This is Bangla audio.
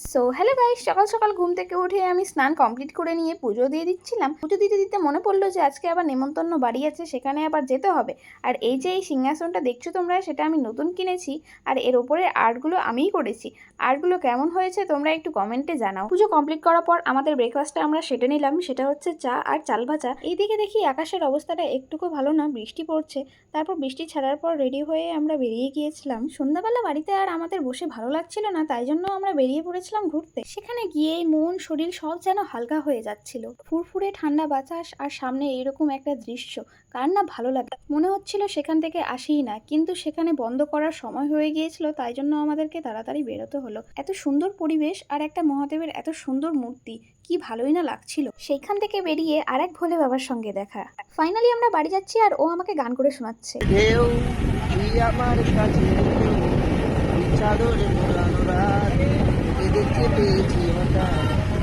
সো হ্যালো গাইস, সকাল সকাল ঘুম থেকে উঠে আমি স্নান কমপ্লিট করে নিয়ে পুজো দিয়ে দিচ্ছিলাম। পুজো দিতে দিতে মনে পড়লো যে আজকে আবার নেমন্তন্ন বাড়ি আছে, সেখানে আবার যেতে হবে। আর এই যে এই সিংহাসনটা দেখছো তোমরা, সেটা আমি নতুন কিনেছি। আর এর ওপরের আর্টগুলো আমিই করেছি। আর্টগুলো কেমন হয়েছে তোমরা একটু কমেন্টে জানাও। পুজো কমপ্লিট করার পর আমাদের ব্রেকফাস্টটা আমরা সেটে নিলাম, সেটা হচ্ছে চা আর চাল ভাজা। এইদিকে দেখি আকাশের অবস্থাটা একটুকু ভালো না, বৃষ্টি পড়ছে। তারপর বৃষ্টি ছাড়ার পর রেডি হয়ে আমরা বেরিয়ে গিয়েছিলাম। সন্ধ্যাবেলা বাড়িতে আর আমাদের বসে ভালো লাগছিল না, তাই জন্য আমরা বেরিয়ে পড়েছিলাম ঘুরতে। সেখানে গিয়ে মন শরীর সব যেন হালকা হয়ে যাচ্ছিল। ফুরফুরে ঠান্ডা বাতাস আর সামনে এরকম একটা দৃশ্য কার না ভালো লাগে। মনে হচ্ছিল সেখান থেকে আসিই না, কিন্তু সেখানে বন্ধ করার সময় হয়ে গিয়েছিল, তাই জন্য আমাদেরকে তাড়াতাড়ি বেরোতে হলো। এত সুন্দর পরিবেশ আর একটা মহাদেবের এত সুন্দর মূর্তি, কি ভালোই না লাগছিল। সেইখান থেকে বেরিয়ে আরেক ভোলে বাবার সঙ্গে দেখা। ফাইনালি আমরা বাড়ি যাচ্ছি আর ও আমাকে গান করে শোনাচ্ছে। ঢেউ তুই আমার কাছে চাদরে মোড়ানো রাত, এদেরকে পেয়েছি হঠাৎ।